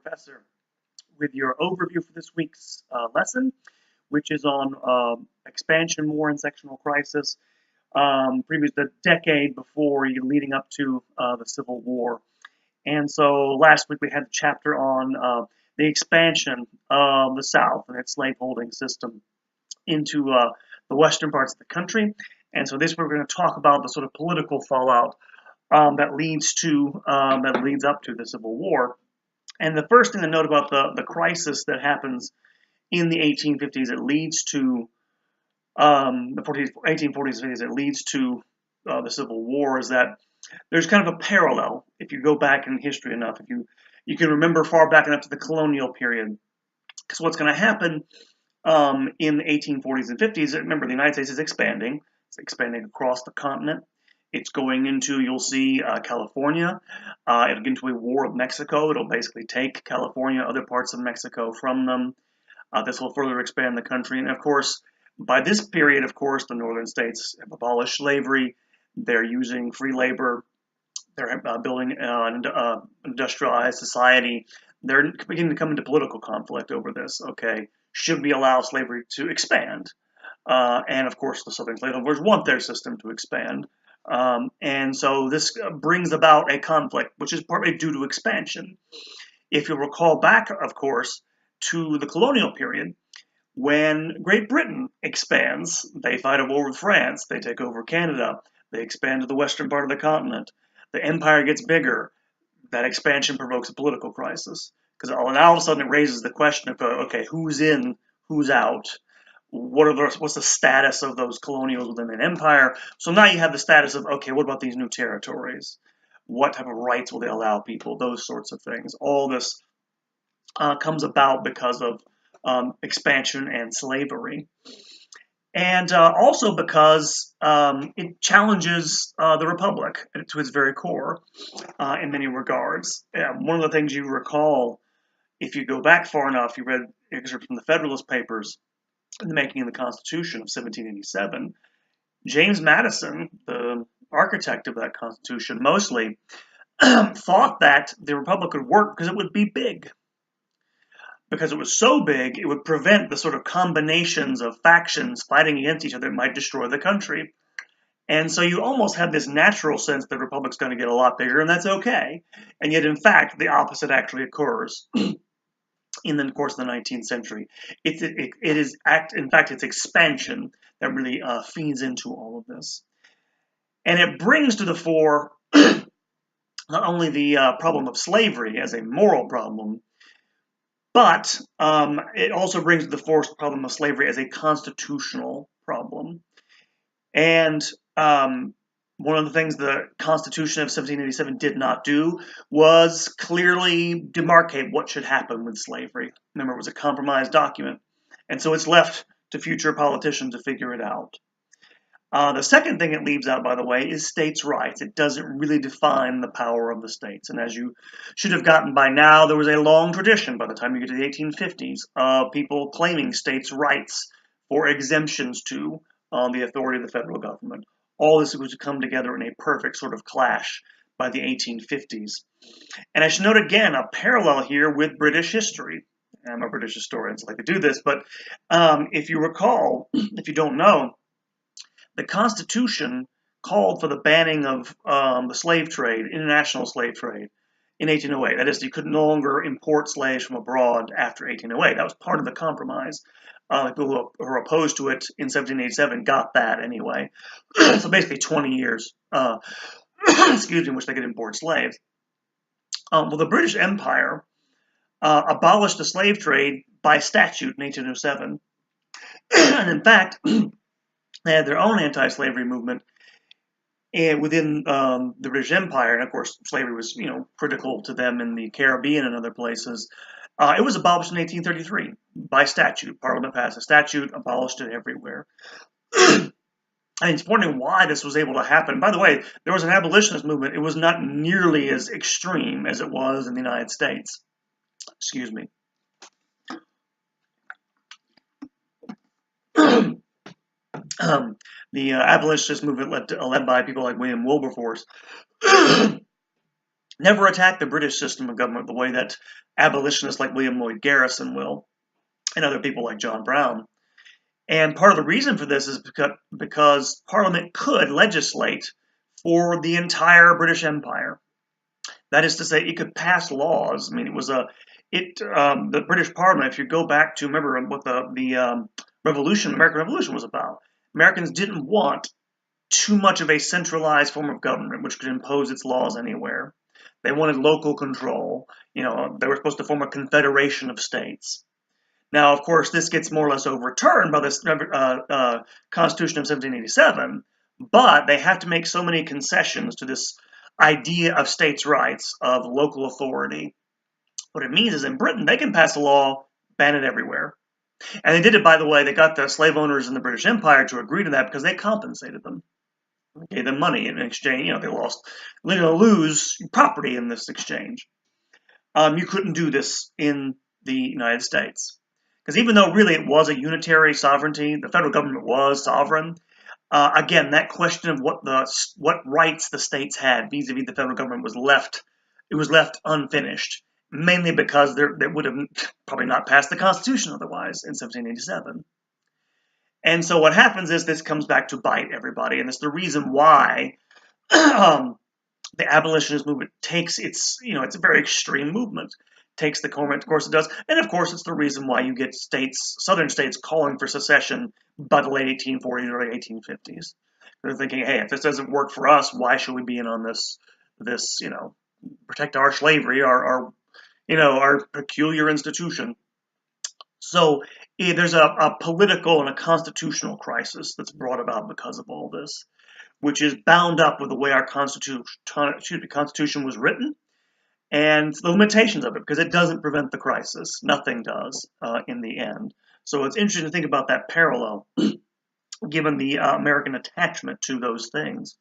Professor with your overview for this week's lesson, which is on expansion, war, and sectional crisis, previous the decade before leading up to the Civil War. And so last week we had a chapter on the expansion of the South and its slaveholding system into the western parts of the country. And so this week we're going to talk about the sort of political fallout that leads up to the Civil War. And the first thing to note about the crisis that happens in the 1850s, it leads to the 1840s and 50s, it leads to the Civil War, is that there's kind of a parallel. If you go back in history enough, if you can remember far back enough to the colonial period, because what's going to happen in the 1840s and 50s, remember the United States is expanding. It's expanding across the continent. It's going into, you'll see, California. It'll get into a war with Mexico. It'll basically take California, other parts of Mexico from them. This will further expand the country. And of course, by this period, of course, the northern states have abolished slavery. They're using free labor. They're building an industrialized society. They're beginning to come into political conflict over this. Okay, should we allow slavery to expand? And of course, the southern slaveholders want their system to expand. And so this brings about a conflict, which is partly due to expansion. If you'll recall back, of course, to the colonial period, when Great Britain expands, they fight a war with France, they take over Canada, they expand to the western part of the continent, the empire gets bigger, that expansion provokes a political crisis. Because now all of a sudden it raises the question of, okay, who's in, who's out? What's the status of those colonials within an empire? So now you have the status of, okay, what about these new territories? What type of rights will they allow people? Those sorts of things. All this comes about because of expansion and slavery. And also because it challenges the Republic to its very core in many regards. One of the things you recall, if you go back far enough, you read excerpts from the Federalist Papers, in the making of the Constitution of 1787, James Madison, the architect of that Constitution, mostly thought that the Republic would work because it would be big. Because it was so big, it would prevent the sort of combinations of factions fighting against each other that might destroy the country. And so you almost have this natural sense that the Republic's going to get a lot bigger, and that's okay. And yet, in fact, the opposite actually occurs. In the course of the 19th century. In fact, it's expansion that really feeds into all of this. And it brings to the fore not only the problem of slavery as a moral problem, but it also brings to the fore the problem of slavery as a constitutional problem. And one of the things the Constitution of 1787 did not do was clearly demarcate what should happen with slavery. Remember, it was a compromise document, and so it's left to future politicians to figure it out. The second thing it leaves out, by the way, is states' rights. It doesn't really define the power of the states, and as you should have gotten by now, there was a long tradition by the time you get to the 1850s of people claiming states' rights for exemptions to the authority of the federal government. All this was to come together in a perfect sort of clash by the 1850s. And I should note again a parallel here with British history. I'm a British historian, so I like to do this, but if you recall, if you don't know, the Constitution called for the banning of the slave trade, international slave trade, in 1808. That is, you could no longer import slaves from abroad after 1808. That was part of the compromise. People who are opposed to it in 1787 got that anyway. So basically 20 years, in which they could import slaves. Well, the British Empire abolished the slave trade by statute in 1807. And in fact, they had their own anti-slavery movement within the British Empire. And of course, slavery was, critical to them in the Caribbean and other places. It was abolished in 1833 by statute. Parliament passed a statute, abolished it everywhere. And it's wondering why this was able to happen. By the way, there was an abolitionist movement. It was not nearly as extreme as it was in the United States. Excuse me. The abolitionist movement led by people like William Wilberforce never attack the British system of government the way that abolitionists like William Lloyd Garrison will, and other people like John Brown. And part of the reason for this is because Parliament could legislate for the entire British Empire. That is to say, it could pass laws. I mean, the British Parliament. If you go back to remember what the American Revolution was about, Americans didn't want too much of a centralized form of government which could impose its laws anywhere. They wanted local control. They were supposed to form a confederation of states. Now, of course, this gets more or less overturned by the Constitution of 1787, but they have to make so many concessions to this idea of states' rights, of local authority. What it means is in Britain, they can pass a law, ban it everywhere. And they did it, by the way, they got the slave owners in the British Empire to agree to that because they compensated them. They gave them money in exchange. They're going to lose property in this exchange. You couldn't do this in the United States. Because even though really it was a unitary sovereignty, the federal government was sovereign. Again, that question of what rights the states had vis-a-vis the federal government was left unfinished, mainly because they would have probably not passed the Constitution otherwise in 1787. And so what happens is this comes back to bite everybody, and it's the reason why the abolitionist movement takes it's a very extreme movement. Takes the current course it does, and of course it's the reason why you get southern states calling for secession by the late 1840s, early 1850s. They're thinking, hey, if this doesn't work for us, why should we be in on this protect our slavery, our peculiar institution. So there's a political and a constitutional crisis that's brought about because of all this, which is bound up with the way our Constitution was written and the limitations of it, because it doesn't prevent the crisis. Nothing does in the end. So it's interesting to think about that parallel, given the American attachment to those things.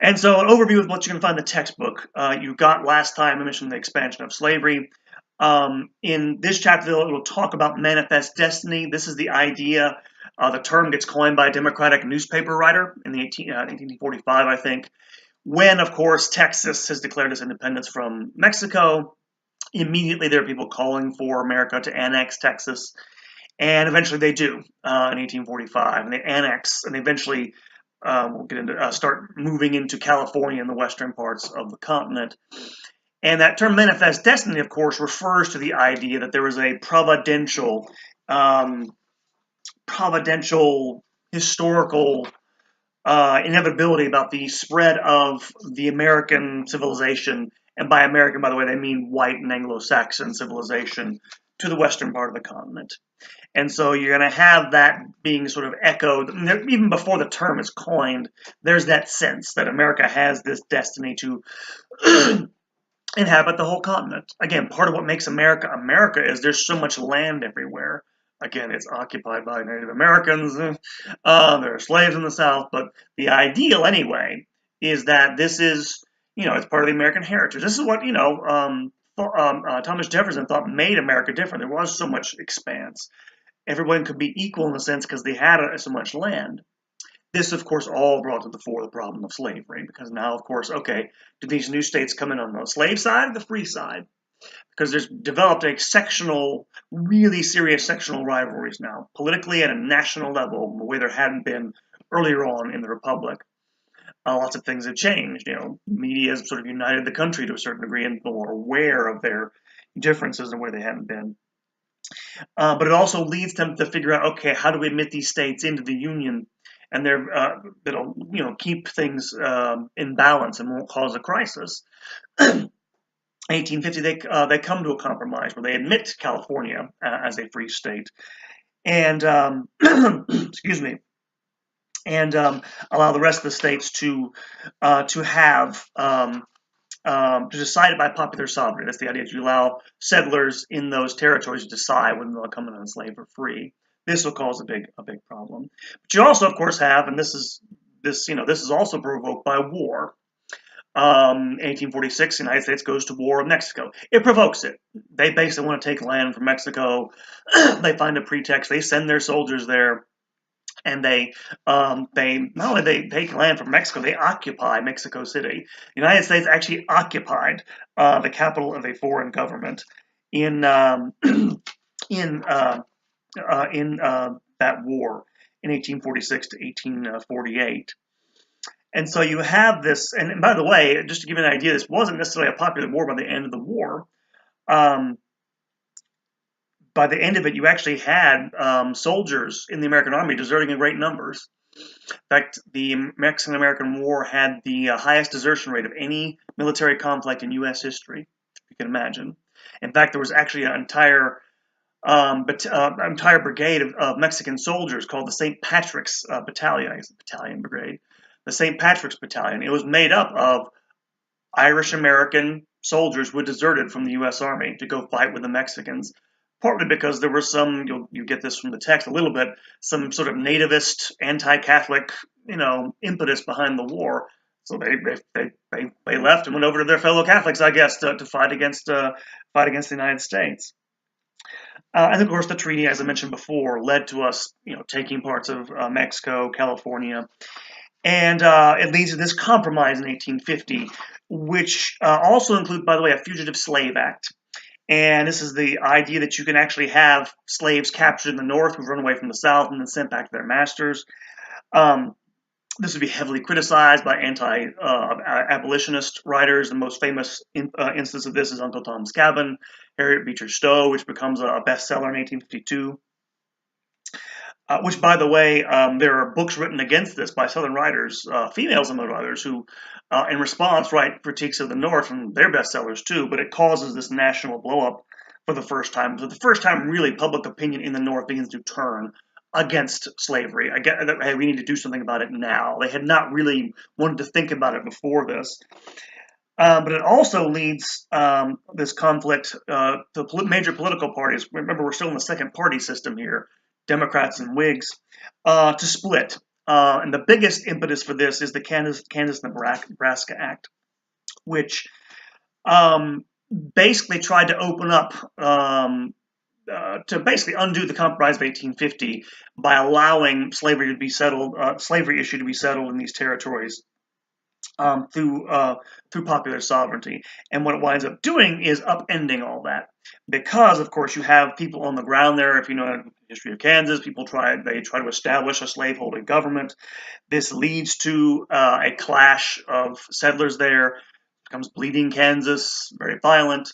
And so an overview of what you can find in the textbook. You got last time I mentioned the expansion of slavery. In this chapter, it will talk about manifest destiny. This is the idea. The term gets coined by a Democratic newspaper writer in 1845, I think, when, of course, Texas has declared its independence from Mexico. Immediately, there are people calling for America to annex Texas, and eventually they do in 1845, and they annex, and they eventually we'll get into start moving into California and the western parts of the continent. And that term manifest destiny, of course, refers to the idea that there is a providential historical inevitability about the spread of the American civilization, and by American, by the way, they mean white and Anglo-Saxon civilization, to the western part of the continent. And so you're going to have that being sort of echoed, even before the term is coined. There's that sense that America has this destiny to inhabit the whole continent. Again, part of what makes America America is there's so much land everywhere. Again, it's occupied by Native Americans. There are slaves in the South, but the ideal, anyway, is that this is, it's part of the American heritage. This is what, Thomas Jefferson thought made America different. There was so much expanse. Everyone could be equal in a sense because they had so much land. This, of course, all brought to the fore the problem of slavery, because now, of course, okay, do these new states come in on the slave side or the free side? Because there's developed really serious sectional rivalries now, politically at a national level, the way there hadn't been earlier on in the Republic. Lots of things have changed. Media has sort of united the country to a certain degree and more aware of their differences and where they hadn't been. But it also leads them to figure out, okay, how do we admit these states into the Union, and that'll keep things in balance and won't cause a crisis. 1850, they come to a compromise where they admit California as a free state, and excuse me, and allow the rest of the states to have to decide it by popular sovereignty. That's the idea. You allow settlers in those territories to decide whether they'll come in enslaved or free. This will cause a big problem. But you also, of course, have, and this is also provoked by war. 1846, the United States goes to war with Mexico. It provokes it. They basically want to take land from Mexico. They find a pretext. They send their soldiers there. And they not only they take land from Mexico, they occupy Mexico City. The United States actually occupied the capital of a foreign government in in that war in 1846 to 1848. And so you have this, and by the way, just to give you an idea, this wasn't necessarily a popular war by the end of the war. By the end of it, you actually had soldiers in the American Army deserting in great numbers. In fact, the Mexican-American War had the highest desertion rate of any military conflict in U.S. history, if you can imagine. In fact, there was actually an entire brigade of Mexican soldiers called the St. Patrick's Battalion, I guess battalion brigade, the St. Patrick's Battalion. It was made up of Irish-American soldiers who had deserted from the U.S. Army to go fight with the Mexicans, partly because there was some, you get this from the text a little bit, some sort of nativist, anti-Catholic, impetus behind the war. So they left and went over to their fellow Catholics, I guess, to fight against the United States. And of course, the treaty, as I mentioned before, led to us, taking parts of Mexico, California, and it leads to this compromise in 1850, which also includes, by the way, a Fugitive Slave Act. And this is the idea that you can actually have slaves captured in the North who've run away from the South and then sent back to their masters. This would be heavily criticized by anti-abolitionist writers. The most famous instance of this is Uncle Tom's Cabin, Harriet Beecher Stowe, which becomes a bestseller in 1852. Which, by the way, there are books written against this by Southern writers, female Southern writers, who, in response, write critiques of the North, and they're bestsellers too, but it causes this national blowup for the first time. So the first time, really, public opinion in the North begins to turn against slavery. I get that, hey, we need to do something about it now. They had not really wanted to think about it before this. But it also leads this conflict to major political parties. Remember, we're still in the second party system here, Democrats and Whigs, to split. And the biggest impetus for this is the Kansas-Nebraska Act, which basically tried to open up, to basically undo the Compromise of 1850 by allowing slavery to be settled, slavery issue to be settled in these territories. Through popular sovereignty. And what it winds up doing is upending all that. Because, of course, you have people on the ground there. If you know the history of Kansas, they try to establish a slaveholding government. This leads to a clash of settlers there. It becomes Bleeding Kansas, very violent.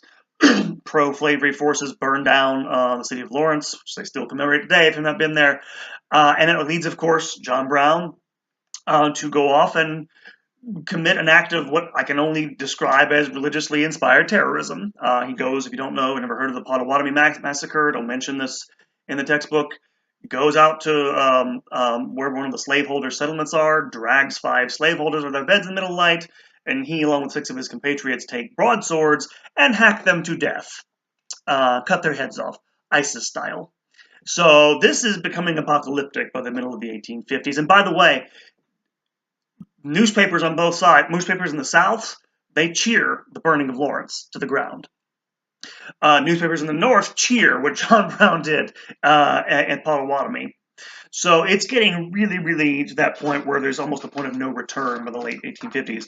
Pro-slavery forces burn down the city of Lawrence, which they still commemorate today if you've not been there. And it leads, of course, John Brown to go off and commit an act of what I can only describe as religiously inspired terrorism. He goes, if you don't know, never heard of the Potawatomi Massacre, don't mention this in the textbook, goes out to where one of the slaveholder settlements are, drags 5 slaveholders on their beds in the middle of the night, and he, along with 6 of his compatriots, take broadswords and hack them to death, cut their heads off, ISIS style. So this is becoming apocalyptic by the middle of the 1850s. And by the way, newspapers on both sides, newspapers in the South, they cheer the burning of Lawrence to the ground. Newspapers in the North cheer what John Brown did at Potawatomi. So it's getting really, really to that point where there's almost a point of no return by the late 1850s.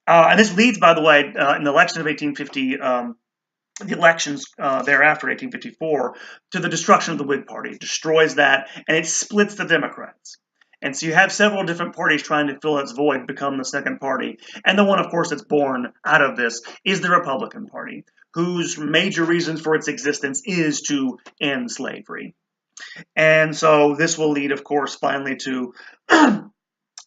And this leads, by the way, in the election of 1850, the elections thereafter, 1854, to the destruction of the Whig Party. It destroys that, and it splits the Democrats. And so you have several different parties trying to fill its void, become the second party. And the one, of course, that's born out of this is the Republican Party, whose major reason for its existence is to end slavery. And so this will lead, of course, finally to the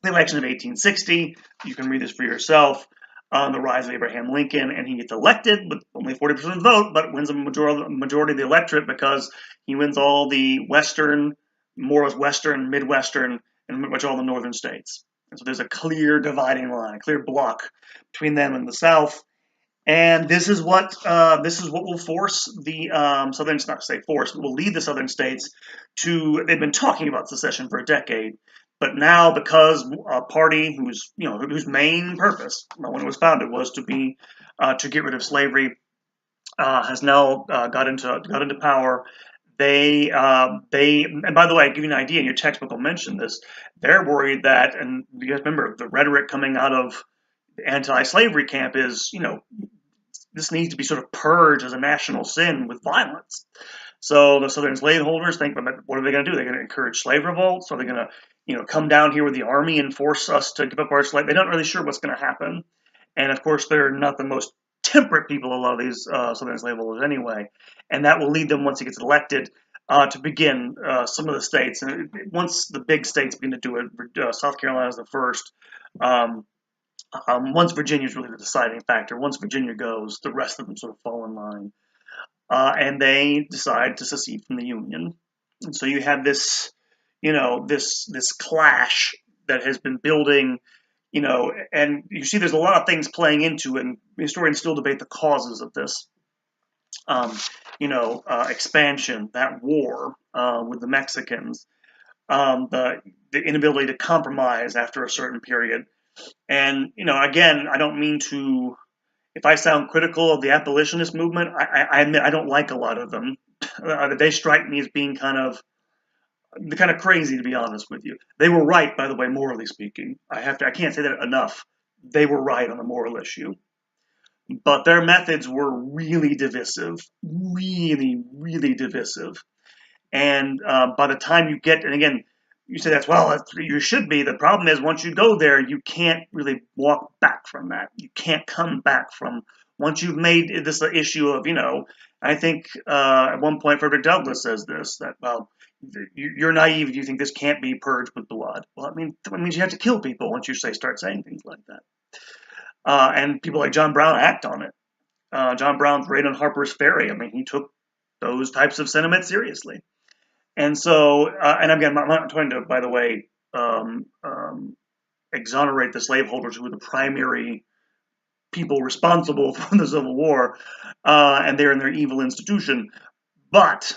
election of 1860. You can read this for yourself. The rise of Abraham Lincoln, and he gets elected with only 40% of the vote, but wins a majority of the electorate because he wins all the Western, more or less Western, Midwestern, and much all the northern states. And so there's a clear dividing line, a clear block between them and the South. And this is what will force the southern, not to say force, but will lead the southern states to. They've been talking about secession for a decade, but now because a party whose main purpose when it was founded was to get rid of slavery has now got into power. And by the way, I'll give you an idea, your textbook will mention this, they're worried that, and you guys remember, the rhetoric coming out of the anti-slavery camp is, this needs to be sort of purged as a national sin with violence. So the Southern slaveholders think, what are they going to do? They're going to encourage slave revolts? Are they going to, come down here with the army and force us to give up our slave? They're not really sure what's going to happen. And of course, they're not the most temperate people, a lot of these Southern slaveholders anyway. And that will lead them, once he gets elected, to begin some of the states. And once the big states begin to do it, South Carolina is the first. Once Virginia is really the deciding factor. Once Virginia goes, the rest of them sort of fall in line. And they decide to secede from the Union. And so you have this, this clash that has been building, and you see there's a lot of things playing into it, and historians still debate the causes of this. Expansion, that war with the Mexicans, the inability to compromise after a certain period. And, again, I don't mean to, if I sound critical of the abolitionist movement, I admit I don't like a lot of them. They strike me as being kind of crazy, to be honest with you. They were right, by the way, morally speaking. I can't say that enough. They were right on the moral issue. But their methods were really divisive. Really, really divisive. And by the time you get, and again, you say you should be. The problem is, once you go there, you can't really walk back from that. You can't come back from, once you've made this an issue of, I think at one point Frederick Douglass says this, that, well, you're naive if you think this can't be purged with blood. Well, that means you have to kill people once you start saying things like that. And people like John Brown act on it. John Brown's raid on Harper's Ferry, he took those types of sentiments seriously. And so, and again, I'm not trying to, by the way, exonerate the slaveholders who were the primary people responsible for the Civil War, and they're in their evil institution. But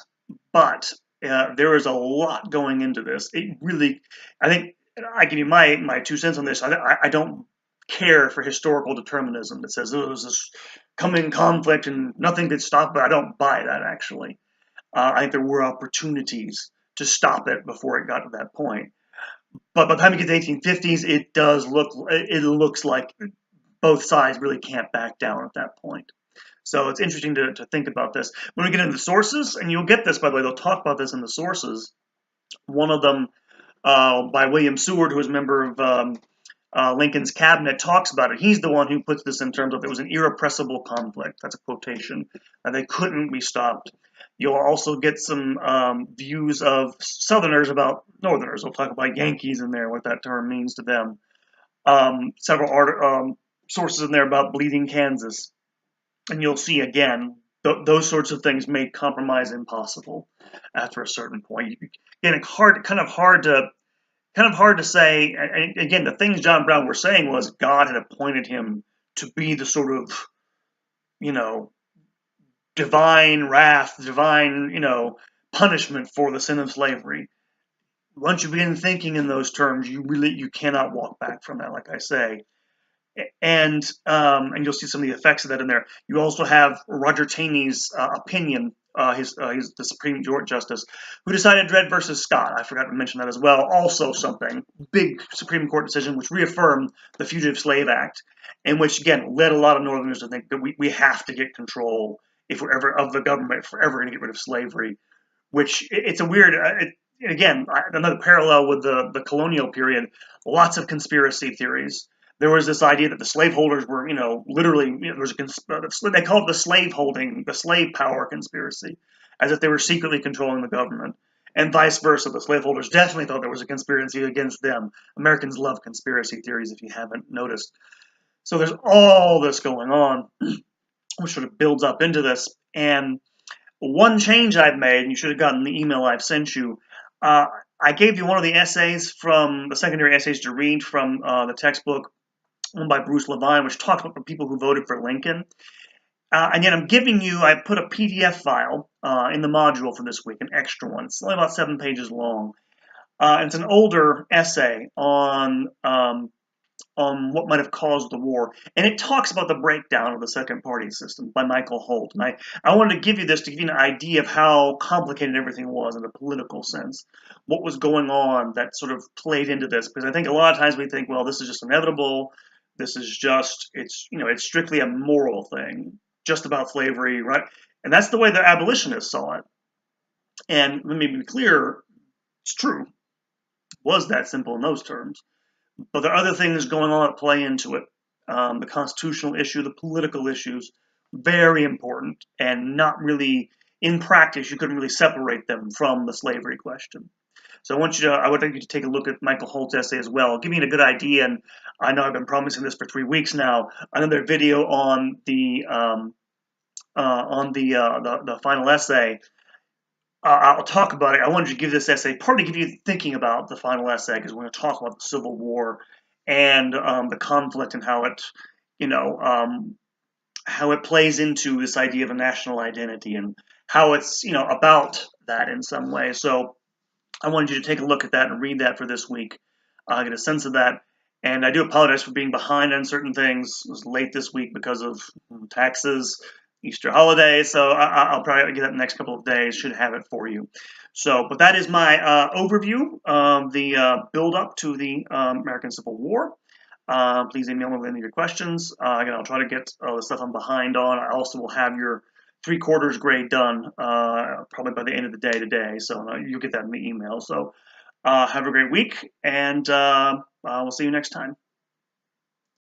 there is a lot going into this. It really, I think, I give you my 2 cents on this. I don't care for historical determinism that says there's this coming conflict and nothing could stop it. I don't buy that, actually. I think there were opportunities to stop it before it got to that point. But by the time you get to the 1850s, it looks like both sides really can't back down at that point. So it's interesting to think about this. When we get into the sources, and you'll get this, by the way, they'll talk about this in the sources. One of them, by William Seward, who was a member of Lincoln's cabinet, talks about it. He's the one who puts this in terms of it was an irrepressible conflict. That's a quotation. They couldn't be stopped. You'll also get some views of Southerners about Northerners. We'll talk about Yankees in there, what that term means to them. Several sources in there about bleeding Kansas. And you'll see, again, those sorts of things made compromise impossible after a certain point. Again, kind of hard to say. Again, the things John Brown was saying was God had appointed him to be the sort of, divine wrath, divine, punishment for the sin of slavery. Once you begin thinking in those terms, you cannot walk back from that, like I say. And you'll see some of the effects of that in there. You also have Roger Taney's opinion, he's the Supreme Court Justice, who decided Dred versus Scott. I forgot to mention that as well. Also something, big Supreme Court decision, which reaffirmed the Fugitive Slave Act, and which, again, led a lot of Northerners to think that we have to get control of the government if we're ever going to get rid of slavery, which it's a weird, again, another parallel with the colonial period, lots of conspiracy theories. There was this idea that the slaveholders were, literally, there was they called it the slave power conspiracy, as if they were secretly controlling the government, and vice versa. The slaveholders definitely thought there was a conspiracy against them. Americans love conspiracy theories, if you haven't noticed. So there's all this going on, which sort of builds up into this. And one change I've made, and you should have gotten the email I've sent you, I gave you one of the essays from the secondary essays to read from the textbook by Bruce Levine, which talks about the people who voted for Lincoln. And yet I'm giving you, I put a PDF file in the module for this week, an extra one. It's only about 7 pages long. It's an older essay on on what might have caused the war. And it talks about the breakdown of the second party system by Michael Holt. And I wanted to give you this to give you an idea of how complicated everything was in a political sense, what was going on that sort of played into this. Because I think a lot of times we think, well, this is just inevitable. This is just, it's strictly a moral thing, just about slavery, right? And that's the way the abolitionists saw it. And let me be clear, it's true. It was that simple in those terms. But there are other things going on that play into it. The constitutional issue, the political issues, very important, and not really, in practice, you couldn't really separate them from the slavery question. So I would like you to take a look at Michael Holt's essay as well, give me a good idea. And I know I've been promising this for 3 weeks now. Another video on the final essay. I'll talk about it. I wanted to give this essay partly to give you thinking about the final essay because we're going to talk about the Civil War and the conflict and how it, how it plays into this idea of a national identity and how it's, about that in some way. So I wanted you to take a look at that and read that for this week, get a sense of that. And I do apologize for being behind on certain things. It was late this week because of taxes, Easter holiday. So I'll probably get that in the next couple of days. Should have it for you. So, but that is my overview of the build up to the American Civil War. Please email me with any of your questions. Again, I'll try to get the stuff I'm behind on. I also will have your 3/4 grade done probably by the end of the day today. So you'll get that in the email. So have a great week, and we'll see you next time.